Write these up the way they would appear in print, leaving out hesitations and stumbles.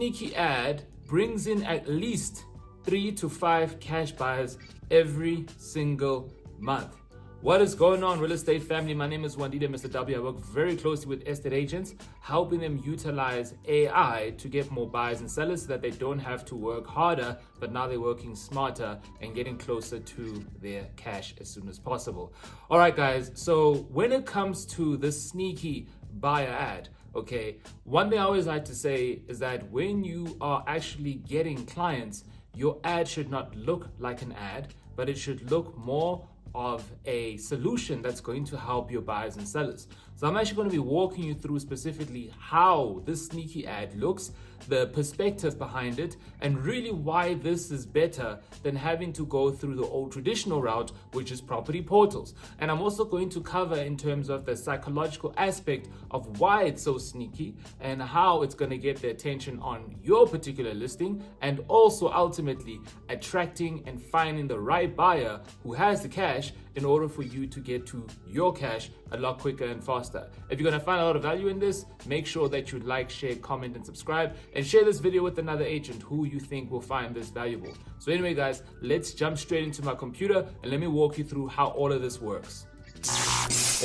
sneaky ad brings in at least 3 to 5 cash buyers every single month. What is going on, real estate family? My name is Wandile Mr. W. I work very closely with estate agents, helping them utilize AI to get more buyers and sellers so that they don't have to work harder, but now they're working smarter and getting closer to their cash as soon as possible. All right, guys. So when it comes to the sneaky buyer ad, okay, one thing I always like to say is that when you are actually getting clients, your ad should not look like an ad, but it should look more of a solution that's going to help your buyers and sellers. So I'm actually going to be walking you through specifically how this sneaky ad looks, the perspective behind it, and really why this is better than having to go through the old traditional route, which is property portals. And I'm also going to cover in terms of the psychological aspect of why it's so sneaky and how it's going to get the attention on your particular listing, and also ultimately attracting and finding the right buyer who has the cash in order for you to get to your cash a lot quicker and faster. If you're going to find a lot of value in this, make sure that you like, share, comment, and subscribe, and share this video with another agent who you think will find this valuable. So anyway, guys, let's jump straight into my computer and let me walk you through how all of this works.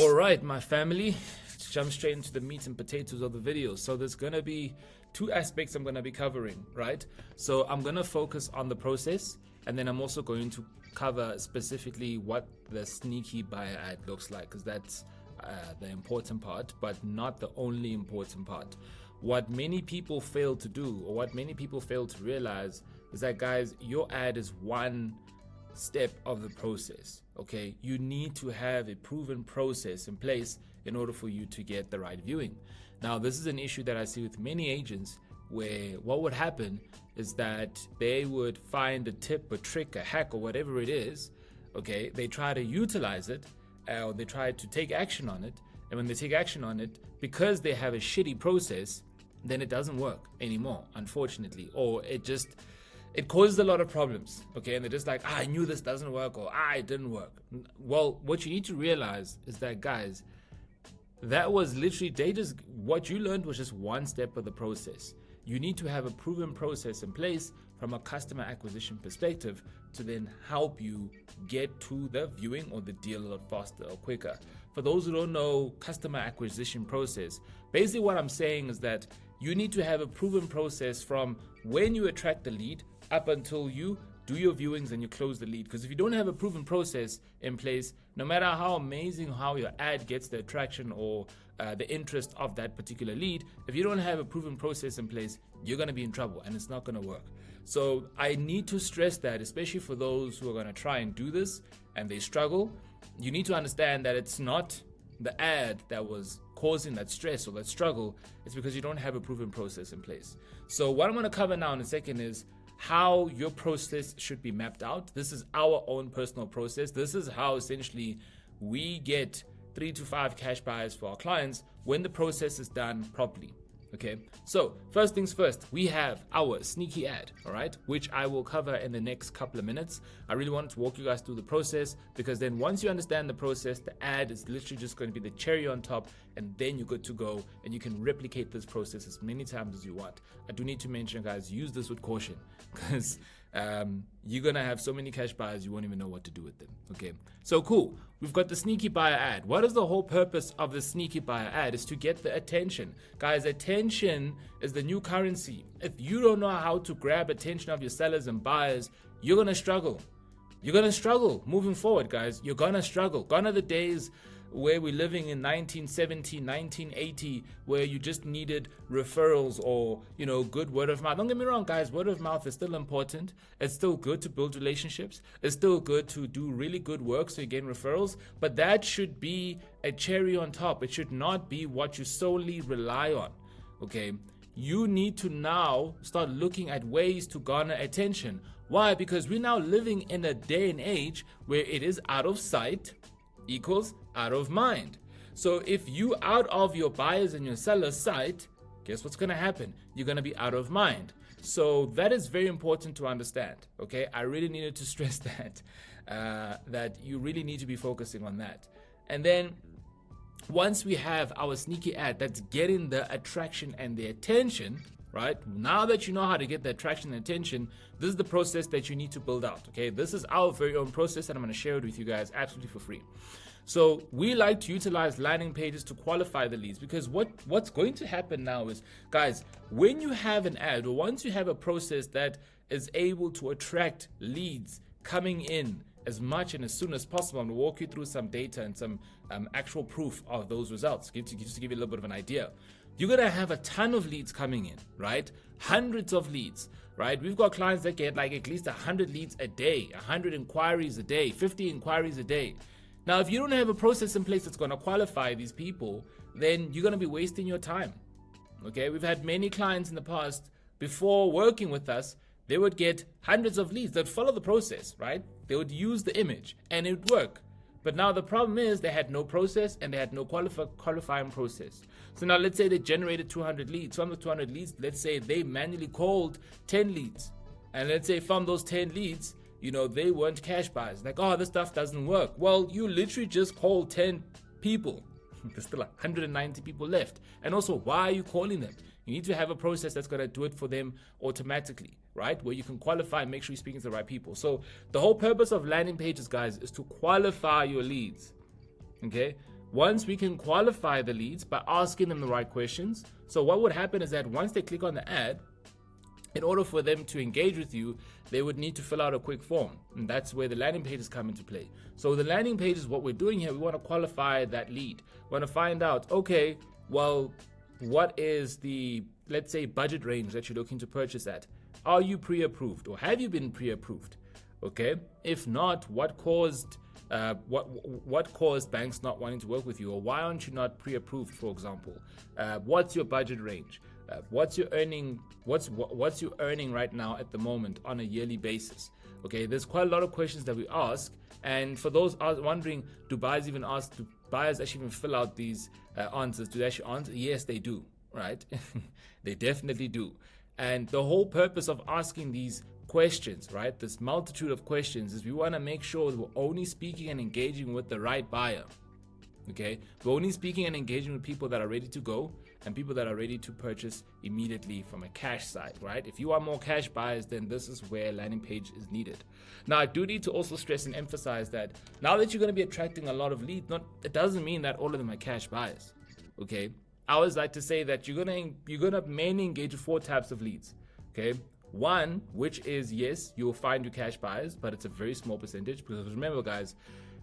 All right, my family, let's jump straight into the meat and potatoes of the video. So there's going to be two aspects I'm going to be covering, right? So I'm going to focus on the process, and then I'm also going to cover specifically what the sneaky buyer ad looks like, because that's the important part, but not the only important part. What many people fail to do, or what many people fail to realize, is that, guys, your ad is one step of the process. Okay, you need to have a proven process in place in order for you to get the right viewing. Now, this is an issue that I see with many agents, where what would happen is that they would find a tip, a trick, a hack, or whatever it is. Okay, they try to utilize it, or they try to take action on it, and when they take action on it, because they have a shitty process, then it doesn't work anymore, unfortunately, or it causes a lot of problems. Okay, and they're just like, I knew this doesn't work, or it didn't work. Well, what you need to realize is that, guys, that was literally what you learned was just one step of the process. You need to have a proven process in place from a customer acquisition perspective to then help you get to the viewing or the deal a lot faster or quicker. For those who don't know customer acquisition process, basically what I'm saying is that you need to have a proven process from when you attract the lead up until you do your viewings and you close the lead. Because if you don't have a proven process in place, no matter how amazing how your ad gets the attraction or the interest of that particular lead, if you don't have a proven process in place, you're going to be in trouble and it's not going to work. So I need to stress that, especially for those who are going to try and do this and they struggle, you need to understand that it's not the ad that was causing that stress or that struggle. It's because you don't have a proven process in place. So what I'm going to cover now in a second is how your process should be mapped out. This is our own personal process. This is how essentially we get 3 to 5 cash buyers for our clients when the process is done properly. Okay, so first things first, we have our sneaky ad, all right, which I will cover in the next couple of minutes. I really wanted to walk you guys through the process, because then once you understand the process, the ad is literally just going to be the cherry on top, and then you're good to go and you can replicate this process as many times as you want. I do need to mention, guys, use this with caution, because you're gonna have so many cash buyers you won't even know what to do with them. Okay, so cool, we've got the sneaky buyer ad. What is the whole purpose of the sneaky buyer ad? Is to get the attention. Guys, attention is the new currency. If you don't know how to grab attention of your sellers and buyers, you're gonna struggle. You're gonna struggle moving forward, guys. You're gonna struggle. Gone are the days where we're living in 1970, 1980, where you just needed referrals or, good word of mouth. Don't get me wrong, guys, word of mouth is still important. It's still good to build relationships. It's still good to do really good work so you gain referrals, but that should be a cherry on top. It should not be what you solely rely on, okay? You need to now start looking at ways to garner attention. Why? Because we're now living in a day and age where it is out of sight equals out of mind. So if you out of your buyers and your sellers' sight, guess what's going to happen? You're going to be out of mind. So that is very important to understand. Okay, I really needed to stress that that you really need to be focusing on that. And then once we have our sneaky ad that's getting the attraction and the attention, right? Now that you know how to get that traction and attention, this is the process that you need to build out, okay? This is our very own process, and I'm going to share it with you guys absolutely for free. So we like to utilize landing pages to qualify the leads, because what's going to happen now is, guys, when you have an ad, or once you have a process that is able to attract leads coming in as much and as soon as possible, I'm going to walk you through some data and some actual proof of those results, just to give you a little bit of an idea. You're going to have a ton of leads coming in, right? Hundreds of leads, right? We've got clients that get like at least 100 leads a day, 100 inquiries a day, 50 inquiries a day. Now, if you don't have a process in place that's going to qualify these people, then you're going to be wasting your time, okay? We've had many clients in the past, before working with us, they would get hundreds of leads that follow the process, right? They would use the image and it would work. But now the problem is they had no process and they had no qualifying process. So now let's say they generated 200 leads. From the 200 leads, let's say they manually called 10 leads. And let's say from those 10 leads, they weren't cash buyers. Like, oh, this stuff doesn't work. Well, you literally just called 10 people. There's still 190 people left. And also, why are you calling them? You need to have a process that's going to do it for them automatically, right? Where you can qualify and make sure you're speaking to the right people. So the whole purpose of landing pages, guys, is to qualify your leads, okay? Once we can qualify the leads by asking them the right questions. So what would happen is that once they click on the ad, in order for them to engage with you, they would need to fill out a quick form. And that's where the landing pages come into play. So the landing page is what we're doing here. We want to qualify that lead. We want to find out, okay, well, what is the, let's say, budget range that you're looking to purchase at? Are you pre-approved, or have you been pre-approved? Okay. If not, what caused banks not wanting to work with you, or why aren't you not pre-approved, for example? What's your budget range? What's your earning right now at the moment on a yearly basis? Okay, there's quite a lot of questions that we ask, and for those wondering, do buyers actually even fill out these answers? Do they actually answer? Yes, they do, right? They definitely do. And the whole purpose of asking these questions, right, this multitude of questions, is we want to make sure that we're only speaking and engaging with the right buyer. Okay, we're only speaking and engaging with people that are ready to go and people that are ready to purchase immediately from a cash side, right? If you are more cash buyers, then this is where landing page is needed. Now, I do need to also stress and emphasize that now that you're going to be attracting a lot of leads, it doesn't mean that all of them are cash buyers. Okay, I always like to say that you're gonna mainly engage with 4 types of leads. Okay, one, which is, yes, you'll find your cash buyers, but it's a very small percentage, because remember, guys,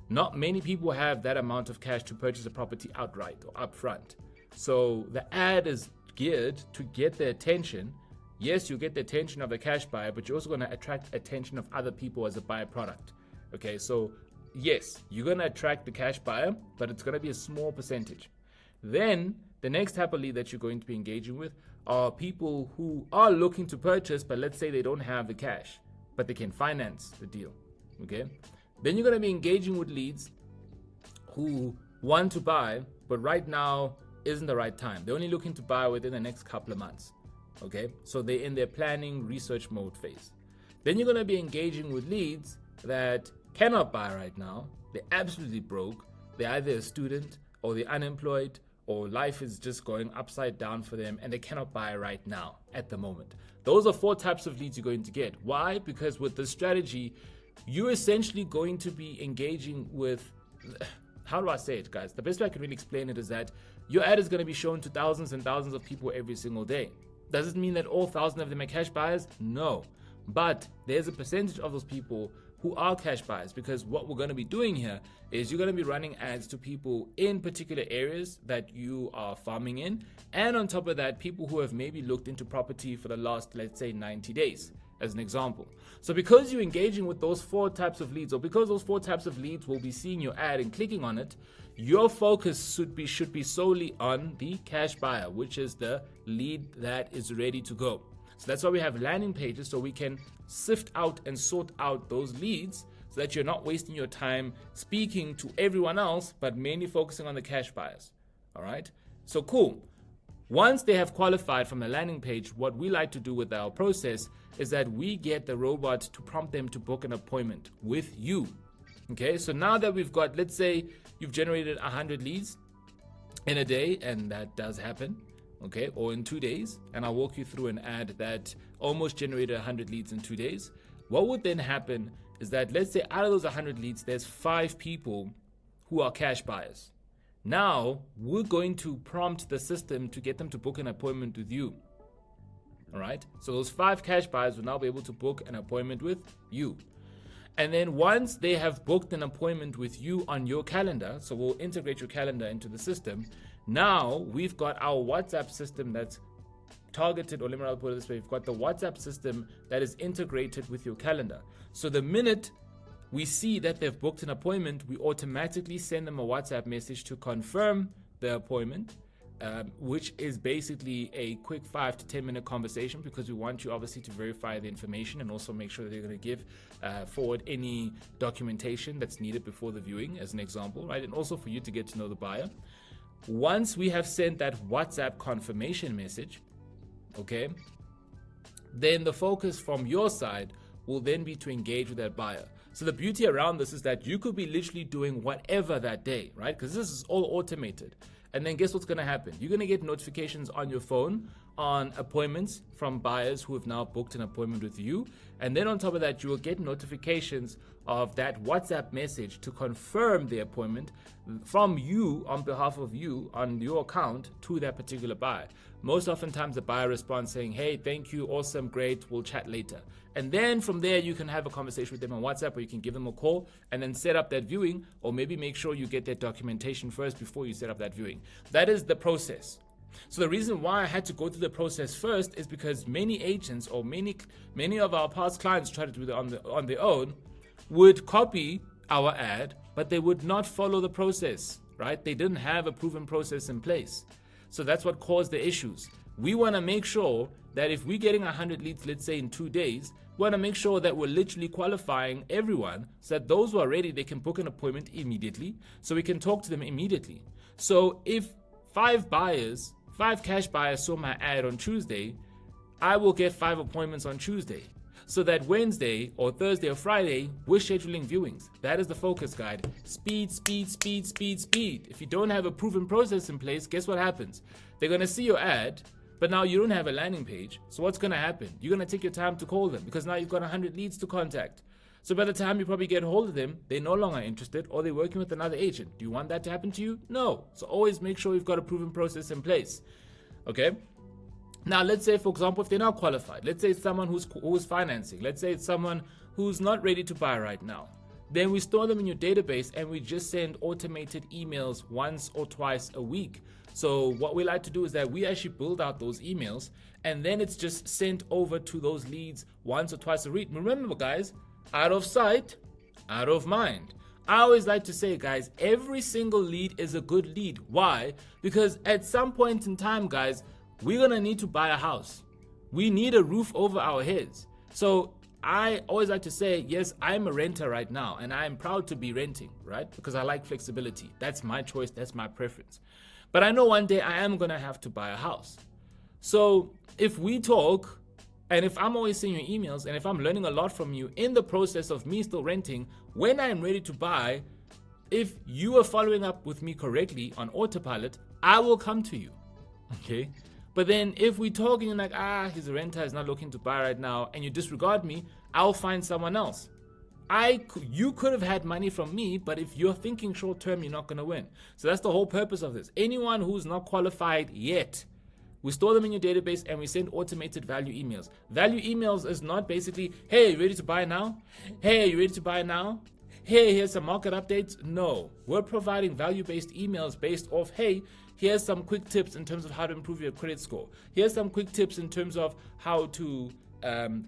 not many people have that amount of cash to purchase a property outright or upfront. So the ad is geared to get their attention. Yes, you get the attention of the cash buyer, but you're also going to attract attention of other people as a byproduct. Okay, so yes, you're going to attract the cash buyer, but it's going to be a small percentage. Then the next type of lead that you're going to be engaging with are people who are looking to purchase, but let's say they don't have the cash, but they can finance the deal. Okay. Then you're going to be engaging with leads who want to buy, but right now isn't the right time. They're only looking to buy within the next couple of months. Okay, so they're in their planning, research mode phase. Then you're going to be engaging with leads that cannot buy right now. They're absolutely broke. They're either a student or they're unemployed, or life is just going upside down for them and they cannot buy right now at the moment. Those are 4 types of leads you're going to get. Why? Because with this strategy, you're essentially going to be engaging with, how do I say it, guys? The best way I can really explain it is that your ad is going to be shown to thousands and thousands of people every single day. Does it mean that all 1,000 of them are cash buyers? No. But there's a percentage of those people who are cash buyers, because what we're going to be doing here is you're going to be running ads to people in particular areas that you are farming in. And on top of that, people who have maybe looked into property for the last, let's say, 90 days. As an example. So because you're engaging with those 4 types of leads, or because those 4 types of leads will be seeing your ad and clicking on it, your focus should be solely on the cash buyer, which is the lead that is ready to go. So that's why we have landing pages, so we can sift out and sort out those leads so that you're not wasting your time speaking to everyone else, but mainly focusing on the cash buyers. All right. So cool. Once they have qualified from the landing page, what we like to do with our process is that we get the robot to prompt them to book an appointment with you. Okay, so now that we've got, let's say you've generated 100 leads in a day, and that does happen. okay, or in 2 days, and I'll walk you through an ad that almost generated 100 leads in 2 days. What would then happen is that, let's say out of those 100 leads, there's 5 people who are cash buyers. Now we're going to prompt the system to get them to book an appointment with you. All right. So those 5 cash buyers will now be able to book an appointment with you. And then once they have booked an appointment with you on your calendar, so we'll integrate your calendar into the system. Now we've got our WhatsApp system that's targeted, or let me put it this way, we've got the WhatsApp system that is integrated with your calendar. So the minute we see that they've booked an appointment, we automatically send them a WhatsApp message to confirm the appointment, which is basically a quick 5 to 10 minute conversation, because we want you obviously to verify the information and also make sure that they're going to give forward any documentation that's needed before the viewing, as an example, right? And also for you to get to know the buyer. Once we have sent that WhatsApp confirmation message, okay, then the focus from your side will then be to engage with that buyer. So the beauty around this is that you could be literally doing whatever that day, right? Because this is all automated. And then guess what's going to happen? You're going to get notifications on your phone on appointments from buyers who have now booked an appointment with you. And then on top of that, you will get notifications of that WhatsApp message to confirm the appointment from you on behalf of you on your account to that particular buyer. Most oftentimes the buyer responds saying, hey, thank you, awesome, great, we'll chat later. And then from there, you can have a conversation with them on WhatsApp, or you can give them a call and then set up that viewing, or maybe make sure you get that documentation first before you set up that viewing. That is the process. So the reason why I had to go through the process first is because many agents, or many of our past clients try to do that on their own, would copy our ad, but they would not follow the process, right? They didn't have a proven process in place. So that's what caused the issues. We want to make sure that if we're getting 100 leads, let's say in 2 days, we want to make sure that we're literally qualifying everyone, so that those who are ready, they can book an appointment immediately, so we can talk to them immediately. So if 5 cash buyers saw my ad on Tuesday, I will get 5 appointments on Tuesday, so that Wednesday or Thursday or Friday, we're scheduling viewings. That is the focus, guide. Speed, speed, speed, speed, speed. If you don't have a proven process in place, guess what happens? They're going to see your ad, but now you don't have a landing page. So what's going to happen? You're going to take your time to call them, because now you've got 100 leads to contact. So by the time you probably get a hold of them, they're no longer interested, or they're working with another agent. Do you want that to happen to you? No. So always make sure you've got a proven process in place. Okay? Now, let's say, for example, if they're not qualified, let's say it's someone who's financing, let's say it's someone who's not ready to buy right now, then we store them in your database and we just send automated emails once or twice a week. So what we like to do is that we actually build out those emails, and then it's just sent over to those leads once or twice a week. Remember, guys, out of sight, out of mind. I always like to say, guys, every single lead is a good lead. Why? Because at some point in time, guys, we're going to need to buy a house. We need a roof over our heads. So I always like to say, yes, I'm a renter right now, and I'm proud to be renting, right? Because I like flexibility. That's my choice. That's my preference. But I know one day I am going to have to buy a house. So if we talk, and if I'm always seeing your emails, and if I'm learning a lot from you in the process of me still renting, when I'm ready to buy, if you are following up with me correctly on autopilot, I will come to you. Okay? But then if we're talking like, he's a renter, he's not looking to buy right now, and you disregard me, I'll find someone else. You could have had money from me, but if you're thinking short term, you're not going to win. So that's the whole purpose of this. Anyone who's not qualified yet, we store them in your database and we send automated value emails. Value emails is not basically, hey, you ready to buy now? Hey, you ready to buy now? Hey, here's some market updates. No, we're providing value-based emails based off, hey, here's some quick tips in terms of how to improve your credit score. Here's some quick tips in terms of how to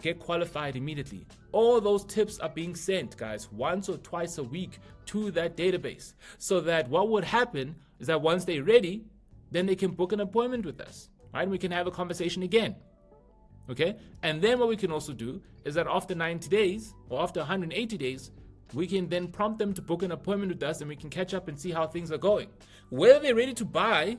get qualified immediately. All those tips are being sent, guys, once or twice a week to that database, so that what would happen is that once they're ready, then they can book an appointment with us, right? We can have a conversation again. Okay? And then what we can also do is that after 90 days or after 180 days, we can then prompt them to book an appointment with us, and we can catch up and see how things are going. Whether they're ready to buy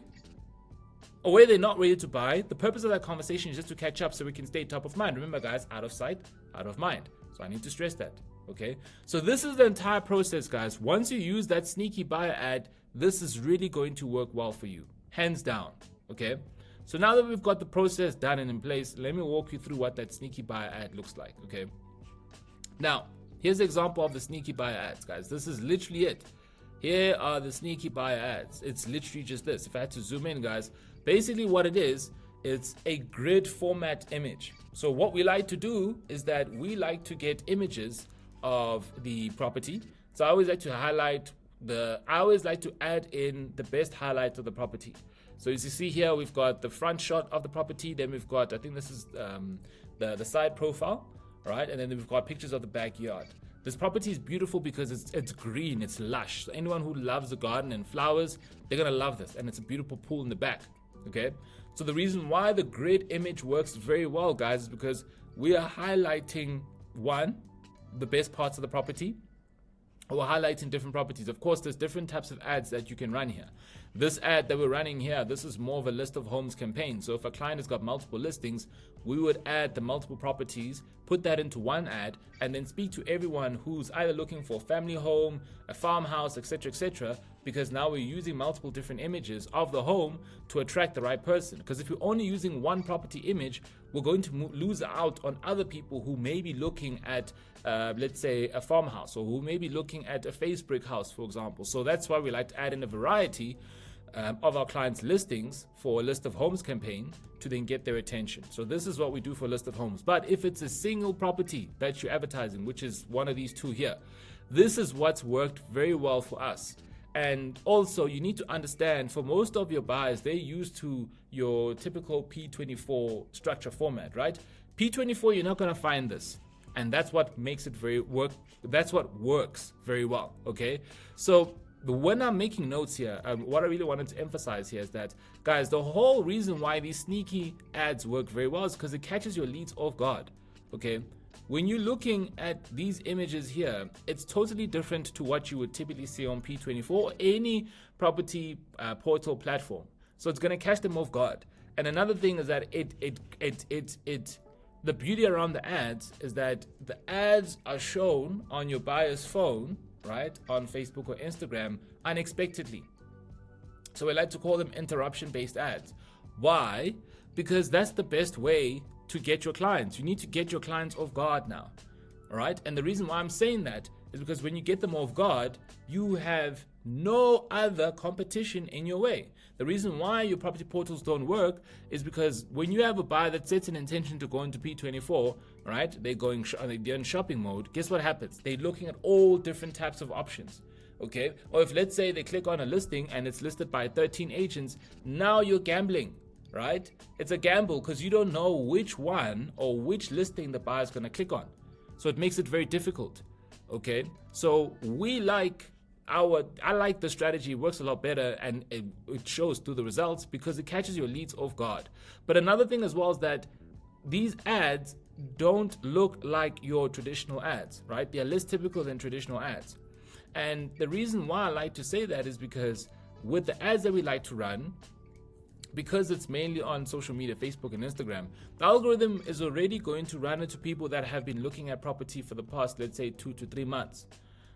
or whether they're not ready to buy, the purpose of that conversation is just to catch up so we can stay top of mind. Remember, guys, out of sight, out of mind. So I need to stress that. Okay? So this is the entire process, guys. Once you use that sneaky buyer ad, this is really going to work well for you. Hands down. Okay? So now that we've got the process done and in place, let me walk you through what that sneaky buyer ad looks like, okay? Now, here's the example of the sneaky buyer ads, guys. This is literally it. Here are the sneaky buyer ads. It's literally just this. If I had to zoom in, guys, basically what it is, it's a grid format image. So what we like to do is that we like to get images of the property. So I always like to add in the best highlights of the property. So as you see here, we've got the front shot of the property. Then we've got, I think this is the side profile, right? And then we've got pictures of the backyard. This property is beautiful because it's green, it's lush. So anyone who loves the garden and flowers, they're gonna love this. And it's a beautiful pool in the back, okay? So the reason why the grid image works very well, guys, is because we are highlighting, one, the best parts of the property, or we're highlighting different properties. Of course, there's different types of ads that you can run here. This ad that we're running here, this is more of a list of homes campaign. So if a client has got multiple listings, we would add the multiple properties, put that into one ad, and then speak to everyone who's either looking for a family home, a farmhouse, etc., because now we're using multiple different images of the home to attract the right person. Because if you're only using one property image, we're going to lose out on other people who may be looking at, let's say, a farmhouse, or who may be looking at a face brick house, for example. So that's why we like to add in a variety of our clients' listings for a list of homes campaign to then get their attention. So this is what we do for a list of homes. But if it's a single property that you're advertising, which is one of these two here, this is what's worked very well for us. And also, you need to understand, for most of your buyers, they're used to your typical P24 structure format, right? P24, you're not going to find this. And that's what makes it that's what works very well, okay? So when I'm making notes here, what I really wanted to emphasize here is that, guys, the whole reason why these sneaky ads work very well is because it catches your leads off guard, okay? When you're looking at these images here, it's totally different to what you would typically see on P24 or any property portal platform. So it's going to catch them off guard. And another thing is that the beauty around the ads is that the ads are shown on your buyer's phone, right, on Facebook or Instagram, unexpectedly. So we like to call them interruption-based ads. Why? Because that's the best way to get your clients. You need to get your clients off guard now, all right? And the reason why I'm saying that is because when you get them off guard, you have no other competition in your way. The reason why your property portals don't work is because when you have a buyer that sets an intention to go into P24, right? They're in shopping mode. Guess what happens? They're looking at all different types of options. Okay? Or if, let's say, they click on a listing and it's listed by 13 agents, now you're gambling, right? It's a gamble because you don't know which one or which listing the buyer's going to click on. So it makes it very difficult. Okay? So I like the strategy. It works a lot better, and it shows through the results because it catches your leads off guard. But another thing as well is that these ads don't look like your traditional ads, right? They're less typical than traditional ads. And the reason why I like to say that is because with the ads that we like to run, because it's mainly on social media, Facebook and Instagram, the algorithm is already going to run it to people that have been looking at property for the past, let's say, 2 to 3 months.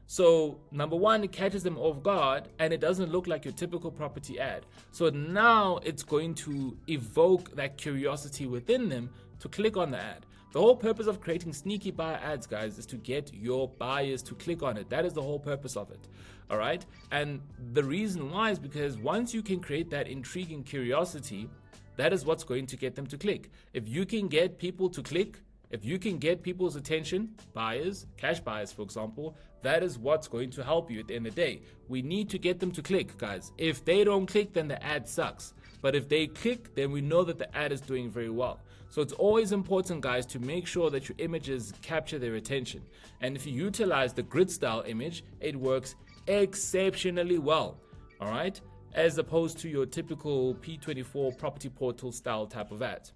So number one, it catches them off guard and it doesn't look like your typical property ad. So now it's going to evoke that curiosity within them to click on the ad. The whole purpose of creating sneaky buyer ads, guys, is to get your buyers to click on it. That is the whole purpose of it. All right. And the reason why is because once you can create that intriguing curiosity, that is what's going to get them to click. If you can get people to click, if you can get people's attention, buyers, cash buyers, for example, that is what's going to help you at the end of the day. We need to get them to click, guys. If they don't click, then the ad sucks. But if they click, then we know that the ad is doing very well. So it's always important, guys, to make sure that your images capture their attention. And if you utilize the grid style image, it works exceptionally well, all right? As opposed to your typical P24 property portal style type of ads.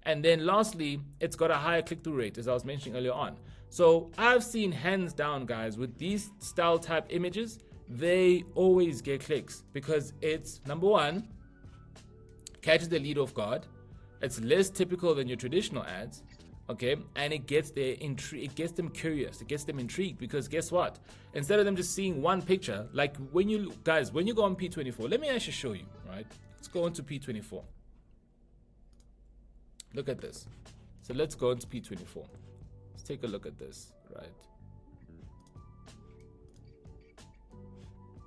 And then lastly, it's got a higher click-through rate, as I was mentioning earlier on. So I've seen hands down, guys, with these style type images, they always get clicks because it's, number one, catches the lead off guard. It's less typical than your traditional ads, okay? And it gets it gets them curious, it gets them intrigued because guess what? Instead of them just seeing one picture, like when you go on P24, let me actually show you, right? Let's go into P24. Look at this. So let's go into P24. Let's take a look at this, right?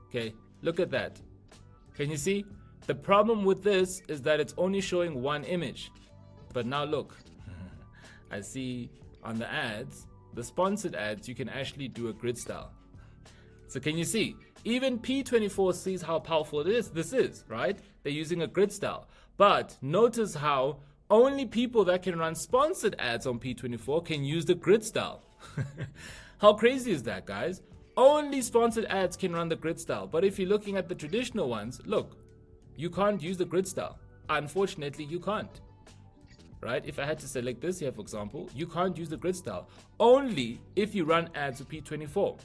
Okay, look at that. Can you see? The problem with this is that it's only showing one image. But now look, I see on the ads, the sponsored ads, you can actually do a grid style. So can you see? Even P24 sees how powerful this is, right? They're using a grid style. But notice how only people that can run sponsored ads on P24 can use the grid style. How crazy is that, guys? Only sponsored ads can run the grid style. But if you're looking at the traditional ones, look, you can't use the grid style. Unfortunately, you can't. Right? If I had to select this here, for example, you can't use the grid style. Only if you run ads with P24.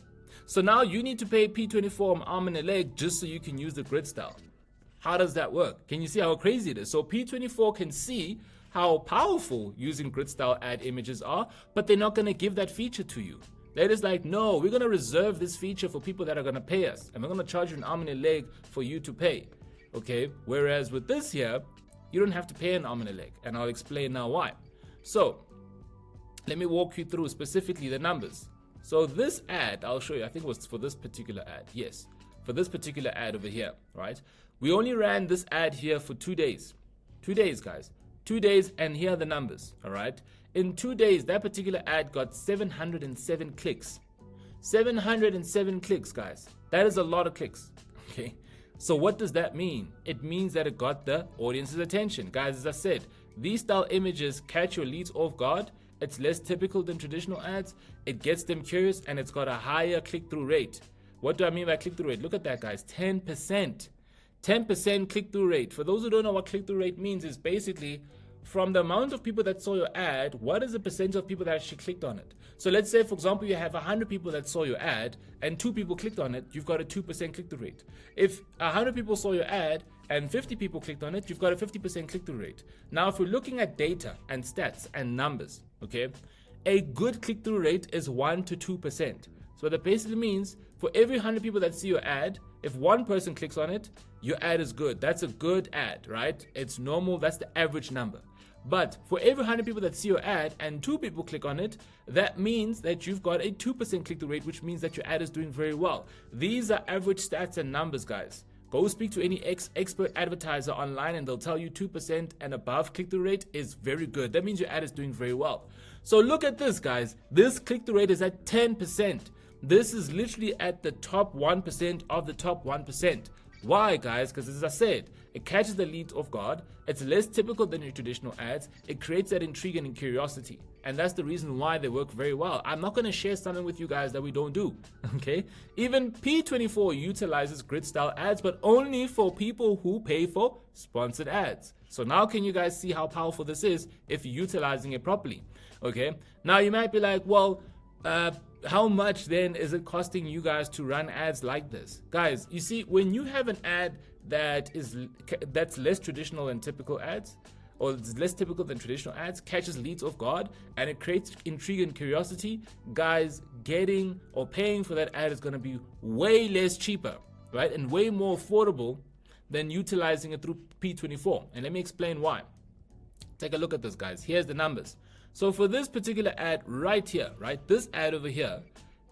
So now you need to pay P24 an arm and a leg just so you can use the grid style. How does that work? Can you see how crazy it is? So P24 can see how powerful using grid style ad images are, but they're not going to give that feature to you. They're just like, no, we're going to reserve this feature for people that are going to pay us, and we're going to charge you an arm and a leg for you to pay. Okay? Whereas with this here, you don't have to pay an arm and a leg, and I'll explain now why. So let me walk you through specifically the numbers. So this ad, I'll show you, I think it was for this particular ad. Yes, for this particular ad over here, right? We only ran this ad here for 2 days. 2 days, guys. 2 days, and here are the numbers, all right? In 2 days, that particular ad got 707 clicks. 707 clicks, guys. That is a lot of clicks, okay? So what does that mean? It means that it got the audience's attention. Guys, as I said, these style images catch your leads off guard. It's less typical than traditional ads. It gets them curious, and it's got a higher click-through rate. What do I mean by click-through rate? Look at that, guys. 10%. 10% click-through rate. For those who don't know what click-through rate means, is basically from the amount of people that saw your ad, what is the percentage of people that actually clicked on it? So let's say, for example, you have 100 people that saw your ad and 2 people clicked on it, you've got a 2% click-through rate. If 100 people saw your ad and 50 people clicked on it, you've got a 50% click-through rate. Now, if we're looking at data and stats and numbers, okay, a good click-through rate is 1 to 2%. So that basically means for every 100 people that see your ad, if one person clicks on it, your ad is good. That's a good ad, right? It's normal. That's the average number. But for every 100 people that see your ad and 2 people click on it, that means that you've got a 2% click-through rate, which means that your ad is doing very well. These are average stats and numbers, guys. Go speak to any expert advertiser online and they'll tell you 2% and above click-through rate is very good. That means your ad is doing very well. So look at this, guys. This click-through rate is at 10%. This is literally at the top 1% of the top 1%. Why, guys? Because as I said, it catches the leads off guard. It's less typical than your traditional ads. It creates that intrigue and curiosity. And that's the reason why they work very well. I'm not going to share something with you guys that we don't do. Okay? Even P24 utilizes grid style ads, but only for people who pay for sponsored ads. So now can you guys see how powerful this is if you're utilizing it properly? Okay? Now you might be like, well, how much then is it costing you guys to run ads like this? Guys, you see, when you have an ad that's less traditional than typical ads, or it's less typical than traditional ads, catches leads off guard, and it creates intrigue and curiosity, guys, getting or paying for that ad is going to be way less cheaper, right? And way more affordable than utilizing it through P24. And let me explain why. Take a look at this, guys. Here's the numbers. So for this particular ad right here, right, this ad over here,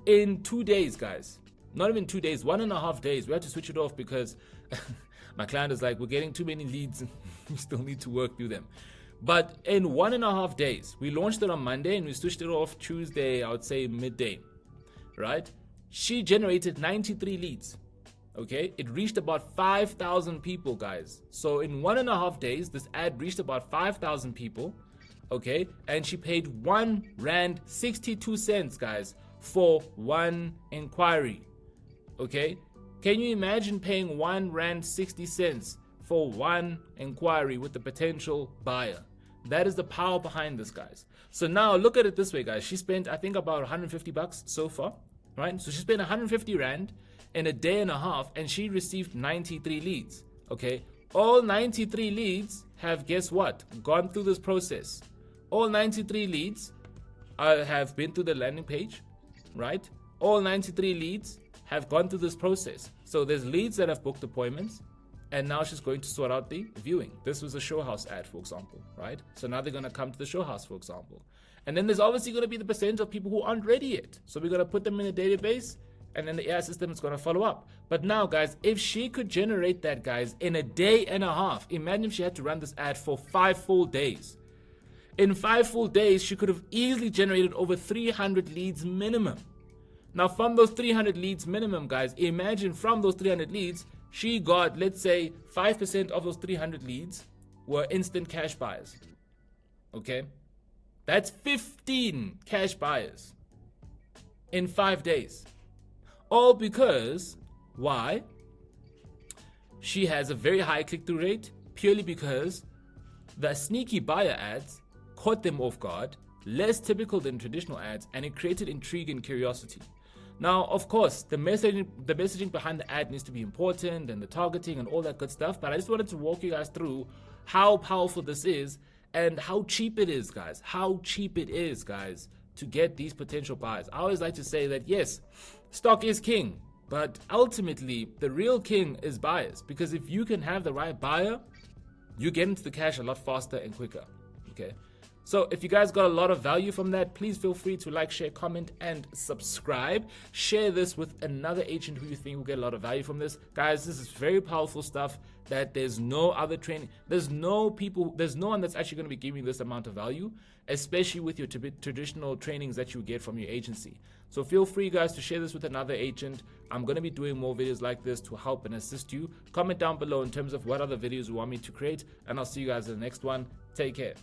in 2 days, guys, not even 2 days, 1.5 days, we had to switch it off because my client is like, we're getting too many leads and we still need to work through them. But in 1.5 days, we launched it on Monday and we switched it off Tuesday, I would say midday, right? She generated 93 leads. Okay, it reached about 5,000 people, guys. So in 1.5 days, this ad reached about 5,000 people. Okay, and she paid R1.62, guys, for one inquiry. Okay, can you imagine paying R1.60 for one inquiry with the potential buyer? That is the power behind this, guys. So now look at it this way, guys. She spent, I think, about 150 bucks so far, right? So she spent 150 Rand in a day and a half, and she received 93 leads. Okay, all 93 leads have, guess what, gone through this process. All 93 leads have been through the landing page, right? All 93 leads have gone through this process. So there's leads that have booked appointments, And now she's going to sort out the viewing. This was a show house ad, for example, right? So now they're going to come to the show house, for example. And then there's obviously going to be the percentage of people who aren't ready yet. So we're going to put them in a database, and then the AI system is going to follow up. But now, guys, if she could generate that, guys, in a day and a half, imagine if she had to run this ad for 5 full days. In 5 full days, she could have easily generated over 300 leads minimum. Now, from those 300 leads minimum, guys, imagine from those 300 leads, she got, let's say, 5% of those 300 leads were instant cash buyers. Okay? That's 15 cash buyers in 5 days. All because, why? She has a very high click-through rate purely because the sneaky buyer ads caught them off guard, less typical than traditional ads, and it created intrigue and curiosity. Now, of course, the messaging behind the ad needs to be important, and the targeting and all that good stuff, but I just wanted to walk you guys through how powerful this is and how cheap it is, guys. How cheap it is, guys, to get these potential buyers. I always like to say that, yes, stock is king, but ultimately, the real king is buyers, because if you can have the right buyer, you get into the cash a lot faster and quicker, okay? So if you guys got a lot of value from that, please feel free to like, share, comment, and subscribe. Share this with another agent who you think will get a lot of value from this. Guys, this is very powerful stuff that there's no other training. There's no one that's actually going to be giving this amount of value, especially with your traditional trainings that you get from your agency. So feel free, guys, to share this with another agent. I'm going to be doing more videos like this to help and assist you. Comment down below in terms of what other videos you want me to create, and I'll see you guys in the next one. Take care.